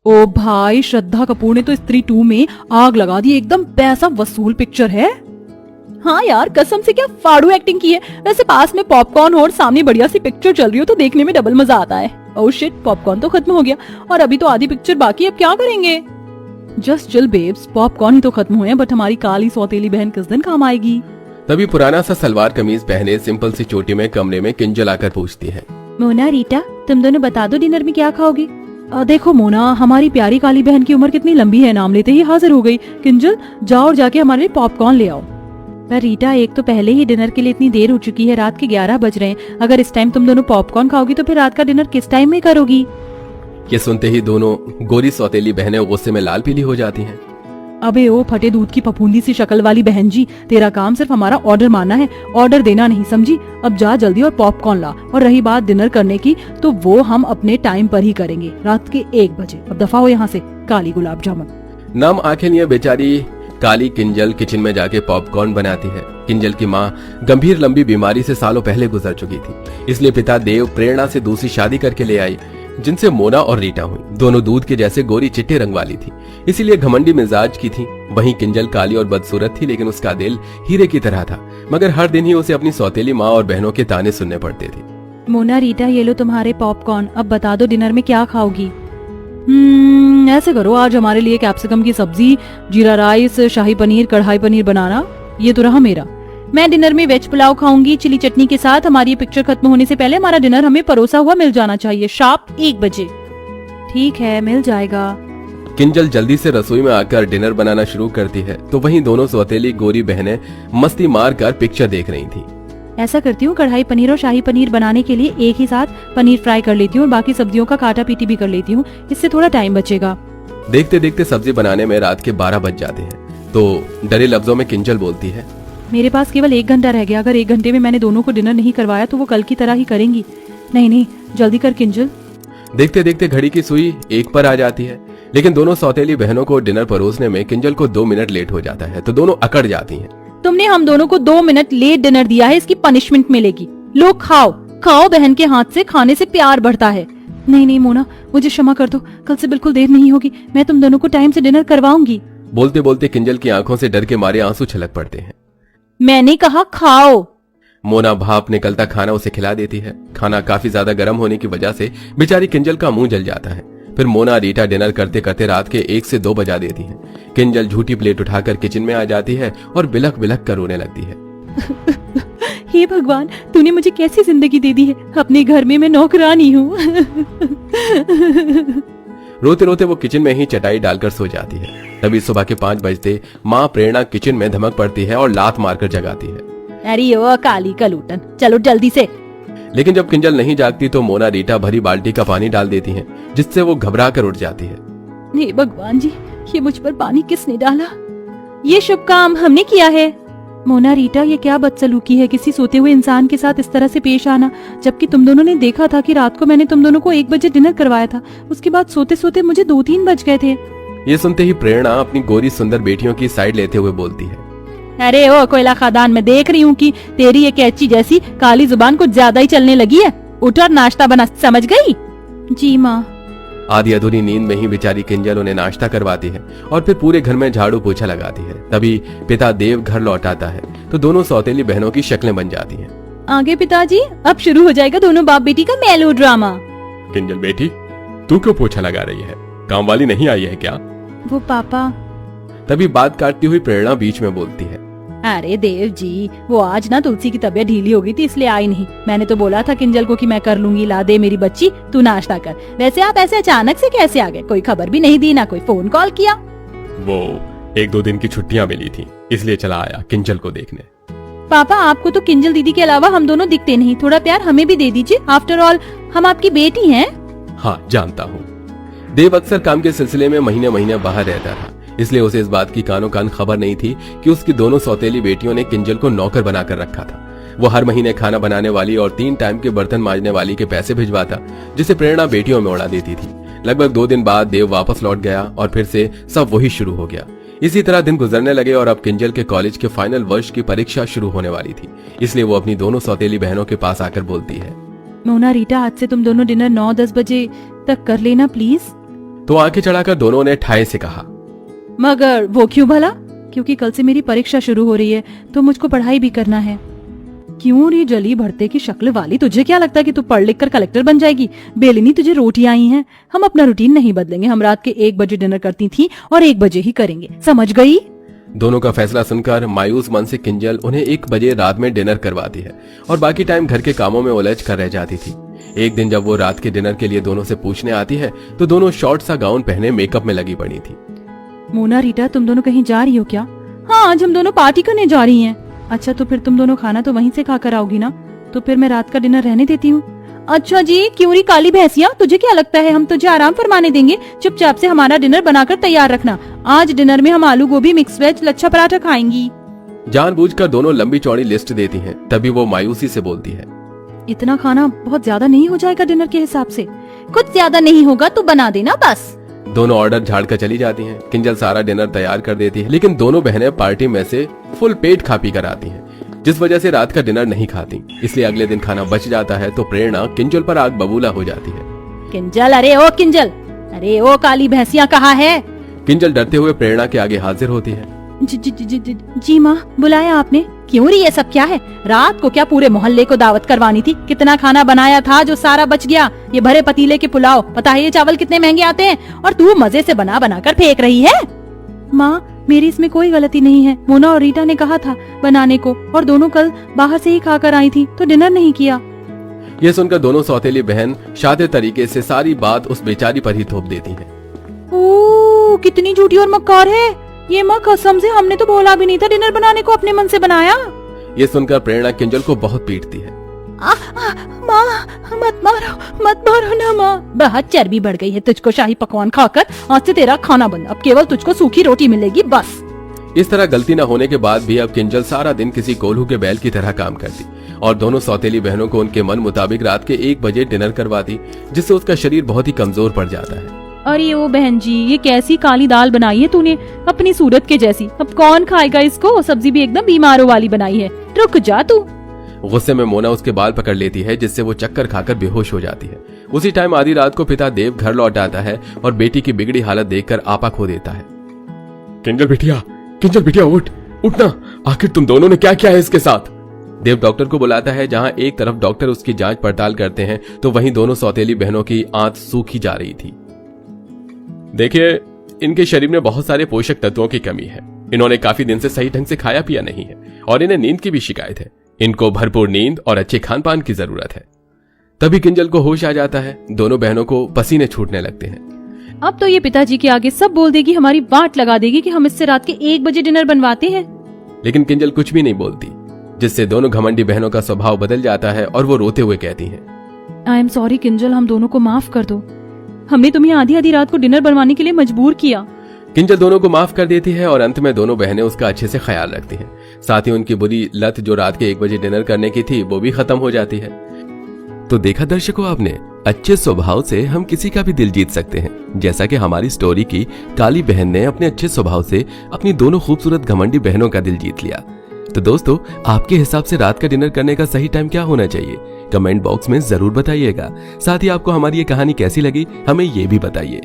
ओ भाई, श्रद्धा कपूर ने तो स्त्री 2 में आग लगा दी, एकदम पैसा वसूल पिक्चर है। हाँ यार, कसम से क्या फाड़ू एक्टिंग की है। वैसे पास में पॉपकॉर्न हो और सामने बढ़िया सी पिक्चर चल रही हो तो देखने में डबल मजा आता है। ओह शिट, पॉपकॉर्न तो खत्म हो गया और अभी तो आधी पिक्चर बाकी, अब क्या करेंगे? जस्ट चिल बेब्स, पॉपकॉर्न ही तो खत्म हुए हैं, बट हमारी काली सौतेली बहन किस दिन काम आएगी? तभी पुराना सा सलवार कमीज पहने सिंपल सी चोटी में कमरे में किंजल आकर पूछती है, मोना, रीटा, तुम दोनों बता दो डिनर में क्या खाओगे? देखो मोना, हमारी प्यारी काली बहन की उम्र कितनी लंबी है, नाम लेते ही हाजिर हो गई। किंजल, जाओ और जाके हमारे लिए पॉपकॉर्न ले आओ। पर रीटा, एक तो पहले ही डिनर के लिए इतनी देर हो चुकी है, रात के 11 बज रहे हैं। अगर इस टाइम तुम दोनों पॉपकॉर्न खाओगी तो फिर रात का डिनर किस टाइम में करोगी? ये सुनते ही दोनों गोरी सौतेली बहनें गुस्से में लाल पीली हो जाती हैं। अबे ओ फटे दूध की फफूंदी सी शक्ल वाली बहन जी, तेरा काम सिर्फ हमारा ऑर्डर मानना है, ऑर्डर देना नहीं, समझी? अब जा जल्दी और पॉपकॉर्न ला। और रही बात डिनर करने की, तो वो हम अपने टाइम पर ही करेंगे, रात के 1 बजे। अब दफा हो यहाँ से, काली गुलाब जामुन। नाम आंखें लिए बेचारी काली किंजल किचन में जाके पॉपकॉर्न बनाती है। किंजल की माँ गंभीर लंबी बीमारी से सालों पहले गुजर चुकी थी, इसलिए पिता देव प्रेरणा से दूसरी शादी करके ले आई, जिनसे मोना और रीटा हुई। दोनों दूध के जैसे गोरी चिट्टे रंग वाली थी, इसीलिए घमंडी मिजाज की थी। वहीं किंजल काली और बदसूरत थी, लेकिन उसका दिल हीरे की तरह था। मगर हर दिन ही उसे अपनी सौतेली माँ और बहनों के ताने सुनने पड़ते थे। मोना, रीटा, ये लो तुम्हारे पॉपकॉर्न। अब बता दो डिनर में क्या खाओगी? ऐसे करो, आज हमारे लिए कैप्सिकम की सब्जी, जीरा राइस, शाही पनीर, कढ़ाई पनीर बनाना। ये तो रहा मेरा। मैं डिनर में वेज पुलाव खाऊंगी चिली चटनी के साथ। हमारी ये पिक्चर खत्म होने से पहले हमारा डिनर हमें परोसा हुआ मिल जाना चाहिए, शार्प 1 बजे। ठीक है, मिल जाएगा। किंजल जल्दी से रसोई में आकर डिनर बनाना शुरू करती है, तो वहीं दोनों सौतेली गोरी बहनें मस्ती मार कर पिक्चर देख रही थी। ऐसा करती हूँ, कढ़ाई पनीर और शाही पनीर बनाने के लिए एक ही साथ पनीर फ्राई कर लेती हूँ और बाकी सब्जियों का काटा पीटी भी कर लेती हूँ, इससे थोड़ा टाइम बचेगा। देखते देखते सब्जी बनाने में रात के 12 बज जाते हैं, तो डरे लफ्जों में किंजल बोलती है, मेरे पास केवल 1 घंटा रह गया। अगर 1 घंटे में मैंने दोनों को डिनर नहीं करवाया तो वो कल की तरह ही करेंगी। नहीं, जल्दी कर किंजल। देखते देखते घड़ी की सुई 1 पर आ जाती है, लेकिन दोनों सौतेली बहनों को डिनर परोसने में किंजल को 2 मिनट लेट हो जाता है, तो दोनों अकड़ जाती हैं। तुमने हम दोनों को 2 मिनट लेट डिनर दिया है, इसकी पनिशमेंट मिलेगी। लो खाओ खाओ, बहन के हाथ से खाने से प्यार बढ़ता है। नहीं मोना, मुझे क्षमा कर दो, कल से बिल्कुल देर नहीं होगी, मैं तुम दोनों को टाइम से डिनर करवाऊंगी। बोलते बोलते किंजल की आंखों से डर के मारे आंसू छलक पड़ते हैं। मैंने कहा खाओ। मोना भाप निकलता खाना उसे खिला देती है। खाना काफी ज्यादा गर्म होने की वजह से बेचारी किंजल का मुंह जल जाता है। फिर मोना रीटा डिनर करते करते रात के 1 से 2 बजा देती हैं। किंजल झूठी प्लेट उठाकर किचन में आ जाती है और बिलख बिलख कर रोने लगती है। हे भगवान, तूने मुझे कैसी जिंदगी दे दी है, अपने घर में मैं नौकरानी हूँ। रोते रोते वो किचन में ही चटाई डालकर सो जाती है। तभी सुबह के 5 बजते माँ प्रेरणा किचन में धमक पड़ती है और लात मारकर जगाती है। अरे ओ काली कलूटन, चलो जल्दी से। लेकिन जब किंजल नहीं जागती तो मोना रीटा भरी बाल्टी का पानी डाल देती है, जिससे वो घबरा कर उठ जाती है। हे भगवान जी, ये मुझ पर पानी किसने डाला? ये शुभ काम हमने किया है। मोना, रीटा, ये क्या बदसलूकी है, किसी सोते हुए इंसान के साथ इस तरह से पेश आना, जबकि तुम दोनों ने देखा था कि रात को मैंने तुम दोनों को 1 बजे डिनर करवाया था। उसके बाद सोते सोते मुझे 2-3 बज गए थे। ये सुनते ही प्रेरणा अपनी गोरी सुंदर बेटियों की साइड लेते हुए बोलती है, अरे ओ कोयला खादान, मैं देख रही हूँ कि तेरी ये कैची जैसी काली जुबान कुछ ज्यादा ही चलने लगी है। उठ और नाश्ता बना, समझ गई? जी माँ। आधी अधूरी नींद में ही बेचारी किंजल उन्हें नाश्ता करवाती है और फिर पूरे घर में झाड़ू पोछा लगाती है। तभी पिता देव घर लौट आता है, तो दोनों सौतेली बहनों की शक्लें बन जाती हैं। आगे पिताजी, अब शुरू हो जाएगा दोनों बाप बेटी का मेलो ड्रामा। किंजल बेटी, तू क्यों पोछा लगा रही है? काम वाली नहीं आई है क्या? वो पापा। तभी बात काटती हुई प्रेरणा बीच में बोलती है, अरे देव जी, वो आज ना तुलसी की तबीयत ढीली हो गई थी, इसलिए आई नहीं। मैंने तो बोला था किंजल को कि मैं कर लूंगी, ला दे मेरी बच्ची, तू नाश्ता कर। वैसे आप ऐसे अचानक से कैसे आ गए? कोई खबर भी नहीं दी, ना कोई फोन कॉल किया? वो 1-2 दिन की छुट्टियां मिली थी, इसलिए चला आया किंजल को देखने। पापा, आपको तो किंजल दीदी के अलावा हम दोनों दिखते नहीं, थोड़ा प्यार हमें भी दे दीजिए। आफ्टर ऑल हम आपकी बेटी हैं। हाँ, जानता हूँ। देव अक्सर काम के सिलसिले में महीने महीने बाहर रहता था, इसलिए उसे इस बात की कानों कान खबर नहीं थी कि उसकी दोनों सौतेली बेटियों ने किंजल को नौकर बनाकर रखा था। वो हर महीने खाना बनाने वाली और 3 टाइम के बर्तन मांजने वाली के पैसे भिजवाता, जिसे प्रेरणा बेटियों में उड़ा देती थी। लगभग 2 दिन बाद देव वापस लौट गया और फिर से सब वही शुरू हो गया। इसी तरह दिन गुजरने लगे और अब किंजल के कॉलेज के फाइनल वर्ष की परीक्षा शुरू होने वाली थी, इसलिए वो अपनी दोनों सौतेली बहनों के पास आकर बोलती है, मोना, रीटा, आज से तुम दोनों डिनर 9-10 बजे तक कर लेना प्लीज। तो आंखें चढ़ाकर दोनों ने ठाए से कहा, मगर वो क्यों भला? क्योंकि कल से मेरी परीक्षा शुरू हो रही है तो मुझको पढ़ाई भी करना है। क्यों रे जली भरते की शक्ल वाली, तुझे क्या लगता है कि तू पढ़ लिख कर कलेक्टर बन जाएगी? बेलिनी तुझे रोटियां आई हैं। हम अपना रूटीन नहीं बदलेंगे। हम रात के 1 बजे डिनर करती थी और 1 बजे ही करेंगे, समझ गई? दोनों का फैसला सुनकर मायूस मन से किंजल उन्हें 1 बजे रात में डिनर करवाती है और बाकी टाइम घर के कामों में उलझ कर रह जाती थी। एक दिन जब वो रात के डिनर के लिए दोनों से पूछने आती है तो दोनों शॉर्ट सा गाउन पहने मेकअप में लगी पड़ी थी। मोना रीटा, तुम दोनों कहीं जा रही हो क्या? हाँ, आज हम दोनों पार्टी करने जा रही हैं। अच्छा, तो फिर तुम दोनों खाना तो वहीं से खा कर आओगी ना? तो फिर मैं रात का डिनर रहने देती हूँ। अच्छा जी, क्यों री काली भैंसिया, तुझे क्या लगता है हम तुझे आराम फरमाने देंगे? चुपचाप से हमारा डिनर बनाकर तैयार रखना। आज डिनर में हम आलू गोभी, मिक्स वेज, लच्छा पराठा खाएंगी। जानबूझकर दोनों लंबी चौड़ी लिस्ट देती हैं। तभी वो मायूसी से बोलती है, इतना खाना बहुत ज्यादा नहीं हो जाएगा डिनर के हिसाब से? कुछ ज्यादा नहीं होगा, तू बना देना बस। दोनों ऑर्डर झाड़ कर चली जाती हैं। किंजल सारा डिनर तैयार कर देती है, लेकिन दोनों बहनें पार्टी में से फुल पेट खा पी कर आती हैं, जिस वजह से रात का डिनर नहीं खाती। इसलिए अगले दिन खाना बच जाता है तो प्रेरणा किंजल पर आग बबूला हो जाती है। किंजल, अरे ओ काली भैंसिया कहाँ है? किंजल डरते हुए प्रेरणा के आगे हाजिर होती है। जी माँ, बुलाया आपने? क्यों री, ये सब क्या है? रात को क्या पूरे मोहल्ले को दावत करवानी थी? कितना खाना बनाया था जो सारा बच गया। ये भरे पतीले के पुलाव, पता है ये चावल कितने महंगे आते हैं? और तू मजे से बना बना कर फेंक रही है। माँ, मेरी इसमें कोई गलती नहीं है। मोना और रीटा ने कहा था बनाने को, और दोनों कल बाहर से ही खाकर आई थी तो डिनर नहीं किया। ये सुनकर दोनों सौतेली बहन शातिर तरीके से सारी बात उस बेचारी पर ही थोप देती हैं। ओह, कितनी झूठी और मक्कार है ये। माँ कसम से हमने तो बोला भी नहीं था डिनर बनाने को, अपने मन से बनाया। ये सुनकर प्रेरणा किंजल को बहुत पीटती है। माँ, मत मारो ना माँ। बहुत चर्बी बढ़ गई है तुझको शाही पकवान खाकर। आज से तेरा खाना बंद, अब केवल तुझको सूखी रोटी मिलेगी बस। इस तरह गलती न होने के बाद भी अब किंजल सारा दिन किसी कोल्हू के बैल की तरह काम करती और दोनों सौतेली बहनों को उनके मन मुताबिक रात के 1 बजे डिनर करवाती, जिससे उसका शरीर बहुत ही कमजोर पड़ जाता है। अरे ओ बहन जी, ये कैसी काली दाल बनाई है तूने, अपनी सूरत के जैसी। अब कौन खाएगा इसको? सब्जी भी एकदम बीमारों वाली बनाई है। रुक जा तू। गुस्से में मोना उसके बाल पकड़ लेती है, जिससे वो चक्कर खाकर बेहोश हो जाती है। उसी टाइम आधी रात को पिता देव घर लौट आता है और बेटी की बिगड़ी हालत देखकर आपा खो देता है। किंजल बिटिया उठना, आखिर तुम दोनों ने क्या किया है इसके साथ? देव डॉक्टर को बुलाता है, जहां एक तरफ डॉक्टर उसकी जांच पड़ताल करते हैं तो वहीं दोनों सौतेली बहनों की आंत सूखी जा रही थी। देखिए, इनके शरीर में बहुत सारे पोषक तत्वों की कमी है। इन्होंने काफी दिन से सही ढंग से खाया पिया नहीं है और इन्हें नींद की भी शिकायत है। इनको भरपूर नींद और अच्छे खान पान की जरूरत है। तभी किंजल को होश आ जाता है। दोनों बहनों को पसीने छूटने लगते हैं। अब तो ये पिताजी के आगे सब बोल देगी, हमारी वाट लगा देगी कि हम इससे रात के 1 बजे डिनर बनवाते हैं। लेकिन किंजल कुछ भी नहीं बोलती, जिससे दोनों घमंडी बहनों का स्वभाव बदल जाता है और वो रोते हुए कहती हैं, आई एम सॉरी किंजल, हम दोनों को माफ कर दो। हमने तुम्हें आधी रात को डिनर बनवाने के लिए मजबूर किया। किंजल दोनों को माफ कर देती है और अंत में दोनों बहनें उसका अच्छे से ख्याल रखती हैं। साथ ही उनकी बुरी लत जो रात के 1 बजे डिनर करने की थी वो भी खत्म हो जाती है। तो देखा दर्शकों आपने, अच्छे स्वभाव से हम किसी का भी दिल जीत सकते हैं। जैसा कि हमारी स्टोरी की काली बहन ने अपने अच्छे स्वभाव से अपनी दोनों खूबसूरत घमंडी बहनों का दिल जीत लिया। तो दोस्तों, आपके हिसाब से रात का डिनर करने का सही टाइम क्या होना चाहिए? कमेंट बॉक्स में जरूर बताइएगा। साथ ही आपको हमारी ये कहानी कैसी लगी हमें ये भी बताइए।